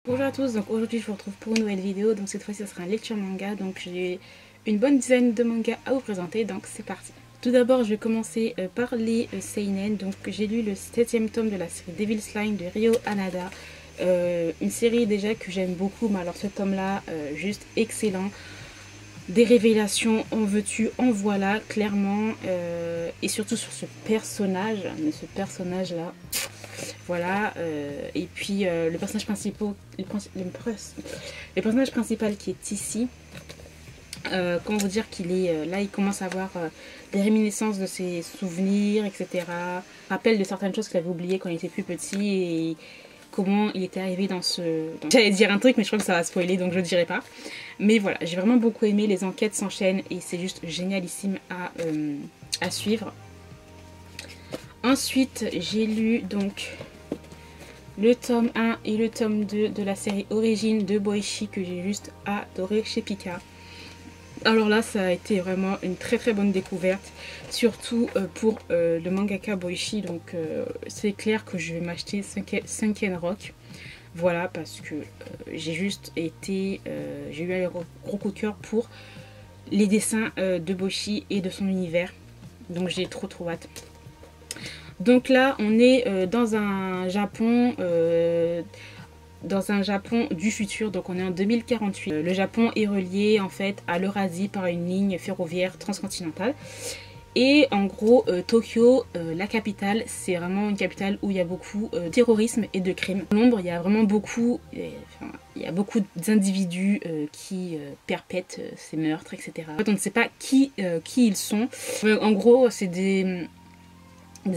Bonjour à tous, donc aujourd'hui je vous retrouve pour une nouvelle vidéo, donc cette fois-ci ça sera un lecture manga, donc j'ai une bonne dizaine de mangas à vous présenter, donc c'est parti. Tout d'abord je vais commencer par les seinen, donc j'ai lu le 7e tome de la série Devil's Slime de Ryo Hanada, une série déjà que j'aime beaucoup, mais alors ce tome là, juste excellent. Des révélations, en veux-tu, en voilà, clairement, et surtout sur ce personnage, mais ce personnage là, voilà, et puis le personnage principal, le personnage principal qui est ici, comment vous dire qu'il est, là il commence à avoir des réminiscences de ses souvenirs, etc. Rappel de certaines choses qu'il avait oubliées quand il était plus petit et comment il était arrivé dans ce... J'allais dire un truc mais je crois que ça va spoiler donc je ne dirai pas. Mais voilà, j'ai vraiment beaucoup aimé, les enquêtes s'enchaînent et c'est juste génialissime à suivre. Ensuite, j'ai lu donc le tome 1 et le tome 2 de la série Origine de Boichi que j'ai juste adoré chez Pika. Alors là, ça a été vraiment une très très bonne découverte, surtout pour le mangaka Boichi. Donc c'est clair que je vais m'acheter Sunken Rock. Voilà, parce que j'ai juste été... j'ai eu un gros coup de cœur pour les dessins de Boichi et de son univers. Donc j'ai trop hâte. Donc là, on est dans un Japon du futur, donc on est en 2048. Le Japon est relié en fait à l'Eurasie par une ligne ferroviaire transcontinentale. Et en gros, Tokyo, la capitale, c'est vraiment une capitale où il y a beaucoup de terrorisme et de crimes. Dans l'ombre, il y a vraiment beaucoup, il y a beaucoup d'individus qui perpètrent ces meurtres, etc. En fait, on ne sait pas qui ils sont. En gros, c'est des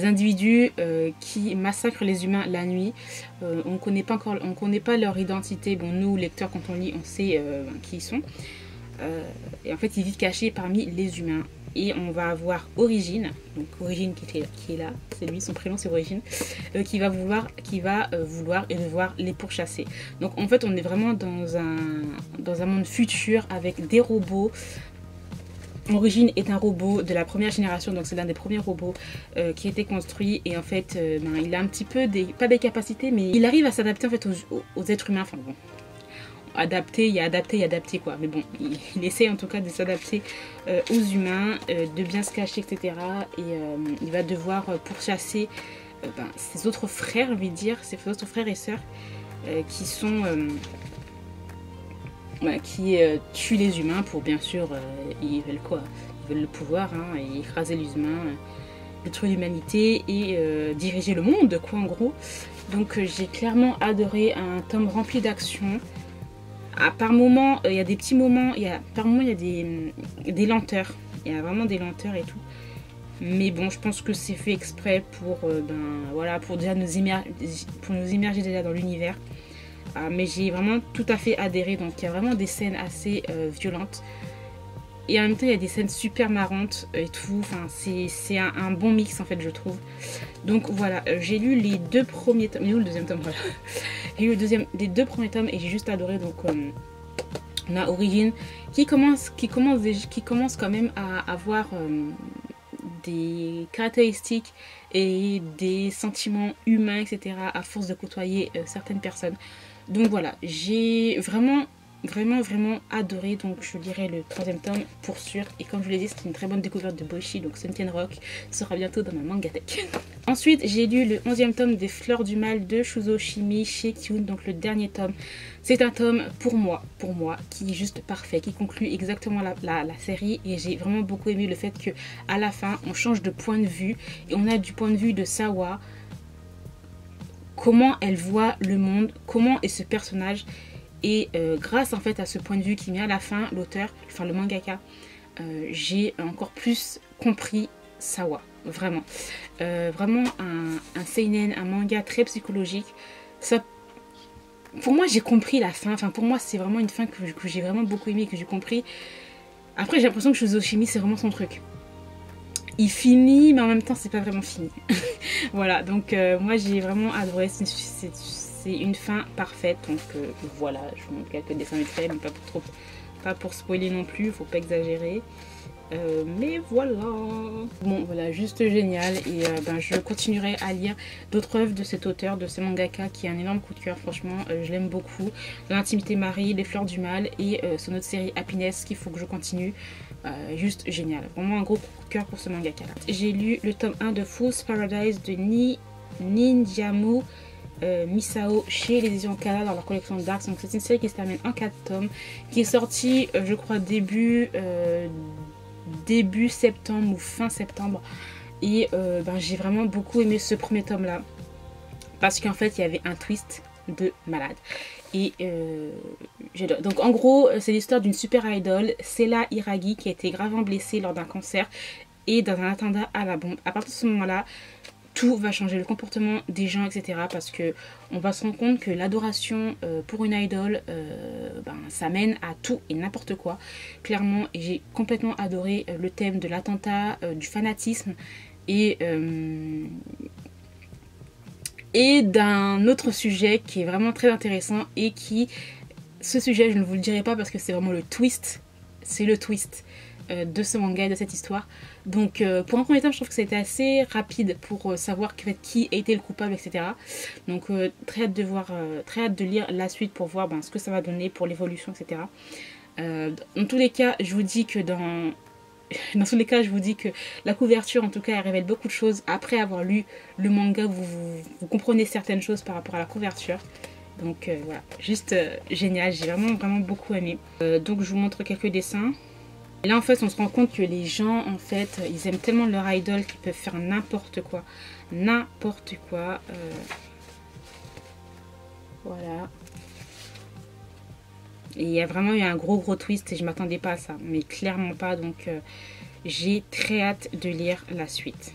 individus qui massacrent les humains la nuit. On connaît pas leur identité. Bon, nous, lecteurs, quand on lit, on sait qui ils sont. Et en fait, ils vivent cachés parmi les humains. Et on va avoir Origine, donc Origine qui est là, c'est lui, son prénom c'est Origine, qui va vouloir et devoir les pourchasser. Donc en fait, on est vraiment dans un monde futur avec des robots. Origine est un robot de la première génération, donc c'est l'un des premiers robots qui a été construit et en fait il a un petit peu pas des capacités, mais il arrive à s'adapter en fait aux êtres humains. Enfin bon, adapté quoi, mais bon, il essaie en tout cas de s'adapter aux humains, de bien se cacher, etc. Et il va devoir pourchasser ses autres frères, je vais dire, ses autres frères et sœurs qui sont... qui tuent les humains pour, bien sûr, ils veulent quoi? Ils veulent le pouvoir, hein, et écraser les humains, détruire l'humanité et diriger le monde, quoi, en gros. Donc j'ai clairement adoré un tome rempli d'action. Par moments, il y a des petits moments, par moments, il y a des lenteurs. Il y a vraiment des lenteurs et tout. Mais bon, je pense que c'est fait exprès pour, voilà, pour déjà nous immerger déjà dans l'univers. Mais j'ai vraiment tout à fait adhéré, donc il y a vraiment des scènes assez violentes et en même temps il y a des scènes super marrantes et tout, enfin c'est un bon mix en fait, je trouve. Donc voilà, j'ai lu les 2 premiers tomes, mais où le deuxième tome, voilà. J'ai lu les 2 premiers tomes et j'ai juste adoré. Donc on a Origine qui commence quand même à avoir des caractéristiques et des sentiments humains, etc. à force de côtoyer certaines personnes. Donc voilà, j'ai vraiment adoré, donc je lirai le 3e tome pour sûr. Et comme je l'ai dit, c'est une très bonne découverte de Boichi, donc Sunken Rock sera bientôt dans ma mangatech. Ensuite, j'ai lu le 11e tome des Fleurs du Mal de Shuzo Shimi chez Kyun, donc le dernier tome. C'est un tome pour moi, qui est juste parfait, qui conclut exactement la série. Et j'ai vraiment beaucoup aimé le fait que à la fin, on change de point de vue et on a du point de vue de Sawa, comment elle voit le monde, comment est ce personnage. Et grâce en fait à ce point de vue qui met à la fin l'auteur, enfin le mangaka, j'ai encore plus compris Sawa, vraiment. Vraiment un seinen, un manga très psychologique. Ça, pour moi j'ai compris la fin, enfin pour moi c'est vraiment une fin que j'ai vraiment beaucoup aimé, que j'ai compris. Après j'ai l'impression que Shuzo Shimi c'est vraiment son truc. Il finit mais en même temps c'est pas vraiment fini. Voilà, donc moi j'ai vraiment adoré, c'est une fin parfaite. Donc voilà, je vous montre quelques dessins vite fait, mais pas Pas pour spoiler non plus, faut pas exagérer. Mais voilà. Bon voilà, juste génial. Et je continuerai à lire d'autres œuvres de cet auteur, de ce mangaka qui est un énorme coup de cœur. Franchement, je l'aime beaucoup. L'intimité Marie, Les Fleurs du Mal et son autre série Happiness qu'il faut que je continue. Juste génial. Vraiment un gros coup de cœur pour ce mangaka là. J'ai lu le tome 1 de Fool's Paradise de Ninjamu Misao chez les éditions Kana dans leur collection Dark. Donc c'est une série qui se termine en 4 tomes, qui est sortie je crois début septembre ou fin septembre. Et j'ai vraiment beaucoup aimé ce premier tome là, parce qu'en fait il y avait un twist de malade. Et j'adore. Donc en gros c'est l'histoire d'une super idol, Sela Hiragi, qui a été gravement blessée lors d'un concert et dans un attentat à la bombe. À partir de ce moment là, tout va changer, le comportement des gens, etc. Parce que on va se rendre compte que l'adoration pour une idole, ça mène à tout et n'importe quoi. Clairement, j'ai complètement adoré le thème de l'attentat, du fanatisme et d'un autre sujet qui est vraiment très intéressant et qui, ce sujet, je ne vous le dirai pas parce que c'est vraiment le twist, c'est le twist de ce manga et de cette histoire. Donc pour un premier temps je trouve que c'était assez rapide pour savoir qui a été le coupable, etc. Donc très hâte de voir, très hâte de lire la suite pour voir ce que ça va donner pour l'évolution, etc. Dans tous les cas je vous dis que dans tous les cas je vous dis que la couverture en tout cas elle révèle beaucoup de choses. Après avoir lu le manga vous comprenez certaines choses par rapport à la couverture. Donc voilà, juste génial, j'ai vraiment beaucoup aimé. Donc je vous montre quelques dessins. Et là en fait on se rend compte que les gens en fait ils aiment tellement leur idol qu'ils peuvent faire n'importe quoi. N'importe quoi. Voilà. Et il y a vraiment eu un gros twist et je m'attendais pas à ça. Mais clairement pas, donc j'ai très hâte de lire la suite.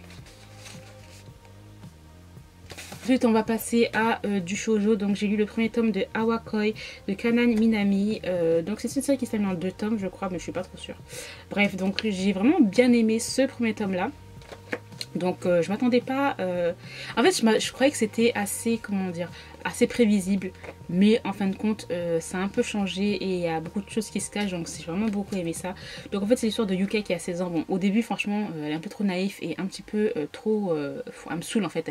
Ensuite on va passer à du shoujo. Donc j'ai lu le premier tome de Awakoi de Kanan Minami. Donc c'est une série qui s'appelle en 2 tomes je crois, mais je suis pas trop sûre. Bref, donc j'ai vraiment bien aimé ce premier tome là. Donc je m'attendais pas... En fait je croyais que c'était assez, comment dire, assez prévisible. Mais en fin de compte ça a un peu changé et il y a beaucoup de choses qui se cachent. Donc j'ai vraiment beaucoup aimé ça. Donc en fait c'est l'histoire de Yuka qui a 16 ans. Bon au début franchement elle est un peu trop naïve et un petit peu trop... elle me saoule en fait.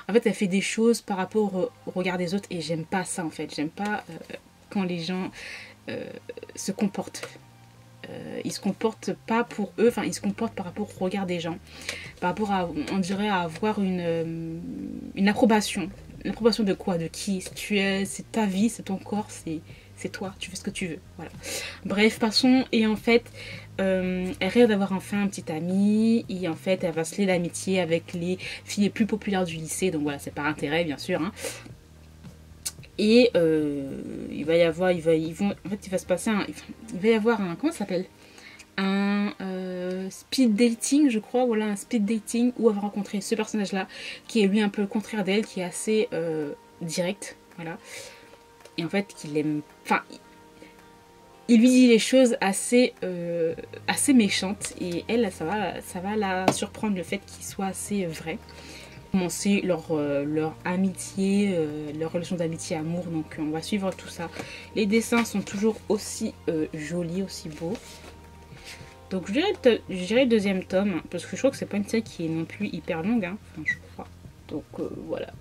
Elle fait des choses par rapport au regard des autres et j'aime pas ça en fait. J'aime pas quand les gens se comportent. Ils se comportent pas pour eux, enfin ils se comportent par rapport au regard des gens, par rapport à, on dirait, à avoir une approbation. Une approbation de quoi? De qui? C'est ta vie, c'est ton corps, c'est toi, tu fais ce que tu veux, voilà. Bref, passons. Et en fait elle rêve d'avoir enfin un petit ami et en fait elle va se lier d'amitié avec les filles les plus populaires du lycée. Donc voilà, c'est par intérêt bien sûr hein. Et il va y avoir, il va se passer il va y avoir un, comment ça s'appelle, un speed dating je crois, voilà, un speed dating où elle va rencontrer ce personnage là qui est lui un peu le contraire d'elle, qui est assez direct, voilà. Et en fait qu'il aime, enfin il lui dit les choses assez méchantes et elle ça va la surprendre le fait qu'il soit assez vrai. Commencer leur amitié, leur relation d'amitié amour, donc on va suivre tout ça. Les dessins sont toujours aussi jolis, aussi beaux. Donc je dirais le deuxième tome, parce que je crois que c'est pas une série qui est non plus hyper longue hein. Enfin je crois. Donc voilà,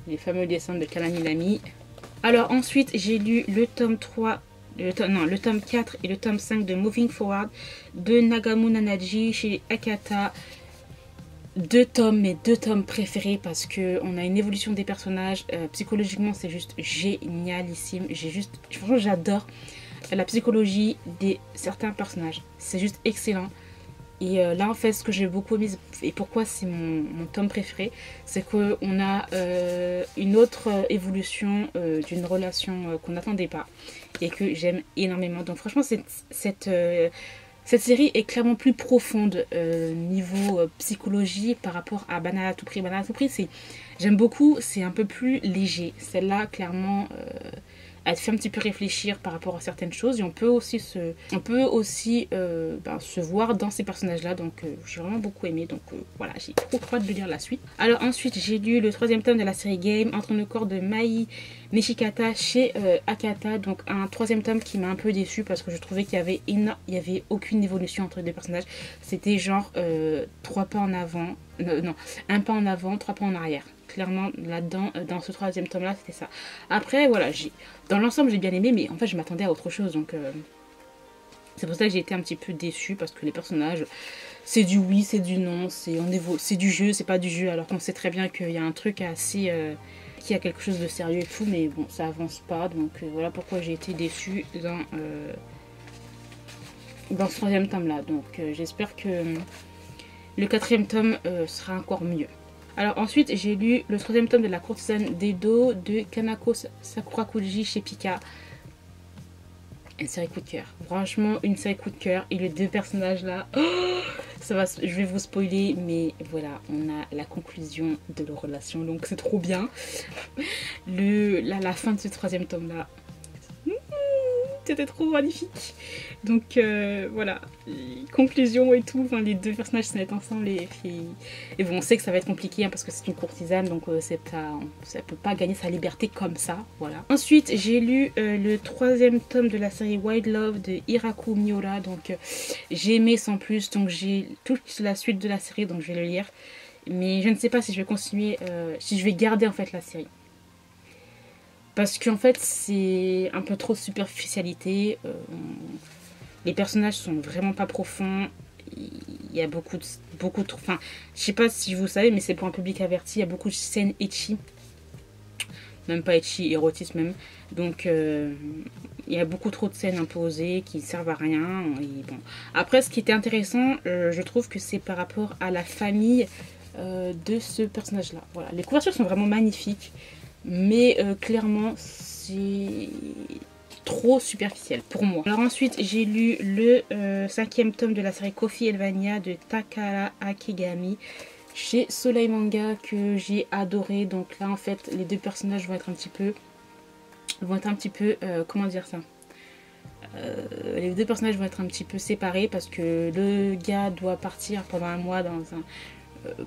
les fameux dessins de Kanan Minami. Alors ensuite j'ai lu le tome 3, le tome 4 et le tome 5 de Moving Forward de Nagamu Nanaji chez Akata. 2 tomes, mes 2 tomes préférés parce que on a une évolution des personnages. Psychologiquement c'est juste génialissime. Franchement j'adore la psychologie des certains personnages, c'est juste excellent. Et là en fait ce que j'ai beaucoup aimé et pourquoi c'est mon tome préféré, c'est qu'on a une autre évolution d'une relation qu'on n'attendait pas et que j'aime énormément. Donc franchement cette série est clairement plus profonde niveau psychologie par rapport à Banana à tout prix. Banana à tout prix, j'aime beaucoup, c'est un peu plus léger. Celle-là, clairement, elle te fait un petit peu réfléchir par rapport à certaines choses et on peut aussi se voir dans ces personnages-là. Donc j'ai vraiment beaucoup aimé. Donc voilà, j'ai trop hâte de lire la suite. Alors ensuite, j'ai lu le 3e tome de la série Game, Entre le corps de Mai Nishikata chez Akata. Donc un 3e tome qui m'a un peu déçu parce que je trouvais qu'il y avait aucune évolution entre les deux personnages. C'était genre 3 pas en avant, non, un pas en avant, 3 pas en arrière. Clairement, là-dedans, dans ce 3e tome-là, c'était ça. Après, voilà, dans l'ensemble, j'ai bien aimé, mais en fait, je m'attendais à autre chose. Donc, c'est pour ça que j'ai été un petit peu déçue, parce que les personnages, c'est du oui, c'est du non, c'est du jeu, c'est pas du jeu. Alors qu'on sait très bien qu'il y a un truc assez... qui a quelque chose de sérieux et tout, mais bon, ça avance pas. Donc, voilà pourquoi j'ai été déçue dans ce 3e tome-là. Donc, j'espère que le 4e tome sera encore mieux. Alors ensuite, j'ai lu le 3e tome de la courtisane d'Edo de Kanako Sakurakuji chez Pika. Une série coup de cœur. Franchement, une série coup de cœur. Et les deux personnages là, je vais vous spoiler, mais voilà, on a la conclusion de leur relation. Donc c'est trop bien. La fin de ce 3e tome là, c'était trop magnifique. Donc voilà, conclusion et tout, enfin, les deux personnages se mettent ensemble et bon, on sait que ça va être compliqué hein, parce que c'est une courtisane, donc ça peut pas gagner sa liberté comme ça, voilà. Ensuite, j'ai lu le 3e tome de la série Wild Love de Hiraku Miura, donc j'ai aimé sans plus, donc j'ai toute la suite de la série, donc je vais le lire. Mais je ne sais pas si je vais continuer, si je vais garder en fait la série. Parce qu'en fait, c'est un peu trop de superficialité. Les personnages sont vraiment pas profonds. Il y a beaucoup de... Enfin, je sais pas si vous savez, mais c'est pour un public averti. Il y a beaucoup de scènes ecchi. Même pas ecchi, érotisme même. Donc, il y a beaucoup trop de scènes imposées qui ne servent à rien. Et bon. Après, ce qui était intéressant, je trouve que c'est par rapport à la famille de ce personnage-là. Voilà. Les couvertures sont vraiment magnifiques. Mais clairement, c'est trop superficiel pour moi. Alors ensuite, j'ai lu le 5e tome de la série Coffee Elvania de Takara Akigami chez Soleil Manga que j'ai adoré. Donc là, en fait, les deux personnages vont être un petit peu... comment dire ça, les deux personnages vont être un petit peu séparés parce que le gars doit partir pendant un mois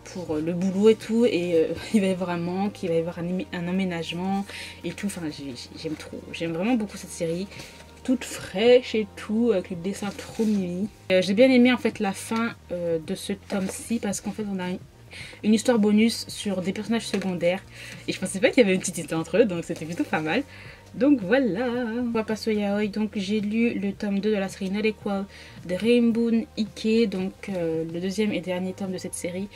pour le boulot et tout, et il va y avoir un manque, il va y avoir un emménagement et tout. Enfin, j'aime vraiment beaucoup cette série, toute fraîche et tout, avec le dessin trop mimi. J'ai bien aimé en fait la fin de ce tome-ci parce qu'en fait on a une histoire bonus sur des personnages secondaires et je pensais pas qu'il y avait une petite histoire entre eux, donc c'était plutôt pas mal. Donc voilà, on va passer au yaoi. Donc j'ai lu le tome 2 de la série Not Equal de Rainbow Ike, donc le 2e et dernier tome de cette série.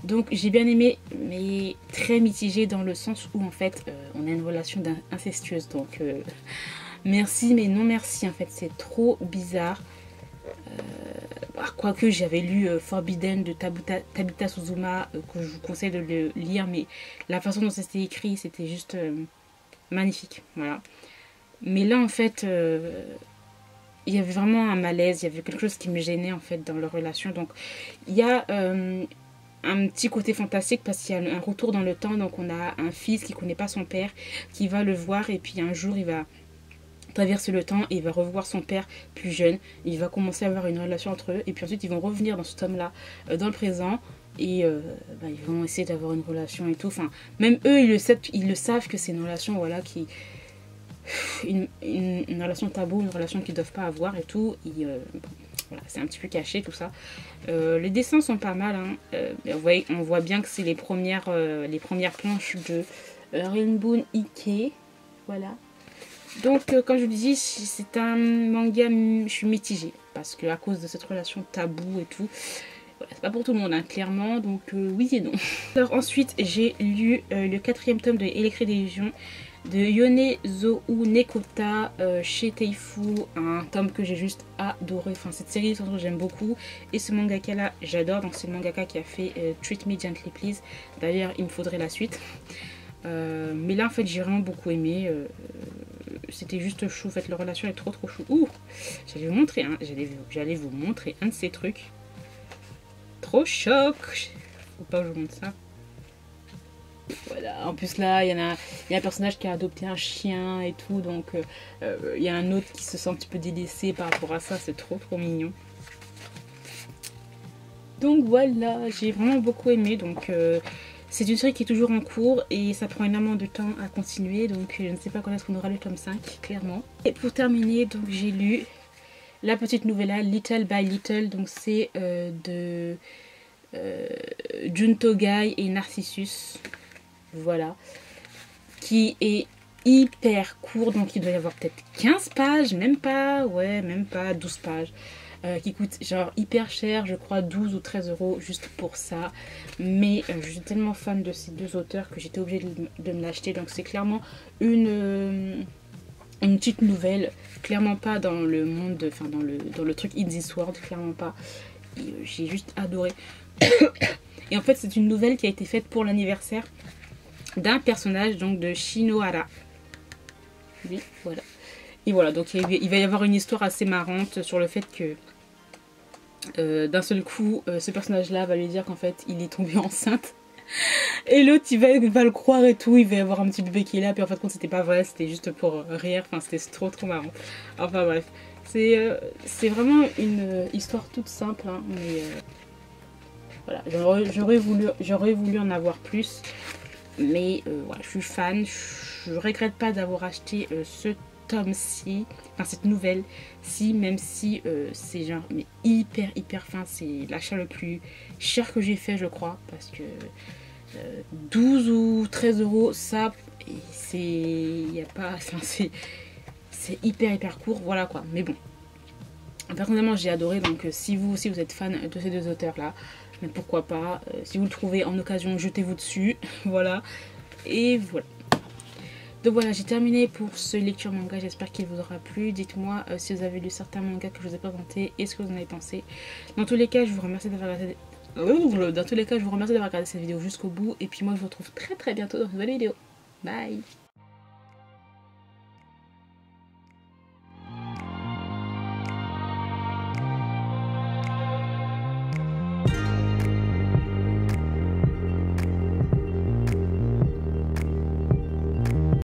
Donc j'ai bien aimé, mais très mitigé dans le sens où en fait on a une relation incestueuse. Donc merci mais non merci, en fait c'est trop bizarre. Quoique j'avais lu Forbidden de Tabita Suzuma, que je vous conseille de le lire, mais la façon dont c'était écrit c'était juste... magnifique, voilà. Mais là en fait il y avait vraiment un malaise, il y avait quelque chose qui me gênait en fait dans leur relation. Donc il y a un petit côté fantastique parce qu'il y a un retour dans le temps. Donc on a un fils qui connaît pas son père, qui va le voir, et puis un jour il va traverser le temps et il va revoir son père plus jeune. Il va commencer à avoir une relation entre eux, et puis ensuite ils vont revenir dans ce tome là dans le présent. Et ils vont essayer d'avoir une relation et tout. Enfin, même eux, ils le savent que c'est une relation, voilà, qui... Une relation taboue, une relation qu'ils ne doivent pas avoir et tout. Et, voilà, c'est un petit peu caché tout ça. Les dessins sont pas mal. Hein. On voit bien que c'est les premières planches de Rainbow Ike. Voilà. Donc, comme je vous dis, c'est un manga, je suis mitigée. Parce que à cause de cette relation taboue et tout... Voilà, c'est pas pour tout le monde, hein, clairement, donc oui et non. Alors ensuite, j'ai lu le 4e tome de Electric Illusion de Yonezu Nekota chez Teifu, un tome que j'ai juste adoré. Enfin, cette série, j'aime beaucoup. Et ce mangaka là, j'adore. Donc c'est le mangaka qui a fait Treat Me Gently Please. D'ailleurs, il me faudrait la suite. Mais là, en fait, j'ai vraiment beaucoup aimé. C'était juste chou. En fait, leur relation est trop chou. Ouh, j'allais vous montrer, hein. J'allais vous montrer un de ces trucs. Trop choc. Faut pas que je vous montre ça. Voilà. En plus là, il y a un personnage qui a adopté un chien et tout, donc il y a un autre qui se sent un petit peu délaissé par rapport à ça, c'est trop mignon. Donc voilà, j'ai vraiment beaucoup aimé, donc c'est une série qui est toujours en cours et ça prend énormément de temps à continuer, donc je ne sais pas quand est-ce qu'on aura le tome 5, clairement. Et pour terminer, donc j'ai lu la petite novella Little by Little, donc c'est de Junto Gai et Narcissus, voilà, qui est hyper court, donc il doit y avoir peut-être 15 pages, même pas, ouais, même pas 12 pages. Qui coûte genre hyper cher, je crois 12 ou 13 euros juste pour ça. Mais je suis tellement fan de ces deux auteurs que j'étais obligée de me l'acheter. Donc c'est clairement une petite nouvelle, clairement pas dans le monde, enfin dans le truc In This World, clairement pas. J'ai juste adoré. Et en fait c'est une nouvelle qui a été faite pour l'anniversaire d'un personnage, donc de Shinohara. Oui, voilà. Et voilà, donc il va y avoir une histoire assez marrante sur le fait que d'un seul coup, ce personnage-là va lui dire qu'en fait, il est tombé enceinte. Et l'autre, il va le croire et tout, il va y avoir un petit bébé qui est là, puis en fait, compte, c'était pas vrai, c'était juste pour rire, enfin, c'était trop marrant. Enfin bref, c'est vraiment une histoire toute simple, hein, mais voilà, j'aurais voulu en avoir plus, mais voilà, je suis fan, je regrette pas d'avoir acheté ce tome-ci, enfin cette nouvelle-ci, même si c'est genre mais hyper fin, c'est l'achat le plus cher que j'ai fait je crois, parce que 12 ou 13 euros ça, c'est y a pas, enfin c'est hyper court, voilà quoi, mais bon. Personnellement j'ai adoré, donc si vous aussi vous êtes fan de ces deux auteurs là, mais pourquoi pas, si vous le trouvez en occasion, jetez-vous dessus, voilà, et voilà. Donc voilà, j'ai terminé pour ce lecture manga, j'espère qu'il vous aura plu. Dites-moi si vous avez lu certains mangas que je vous ai présentés et ce que vous en avez pensé. Dans tous les cas, je vous remercie d'avoir regardé... Dans tous les cas, je vous remercie d'avoir regardé cette vidéo jusqu'au bout. Et puis moi, je vous retrouve très bientôt dans une nouvelle vidéo. Bye!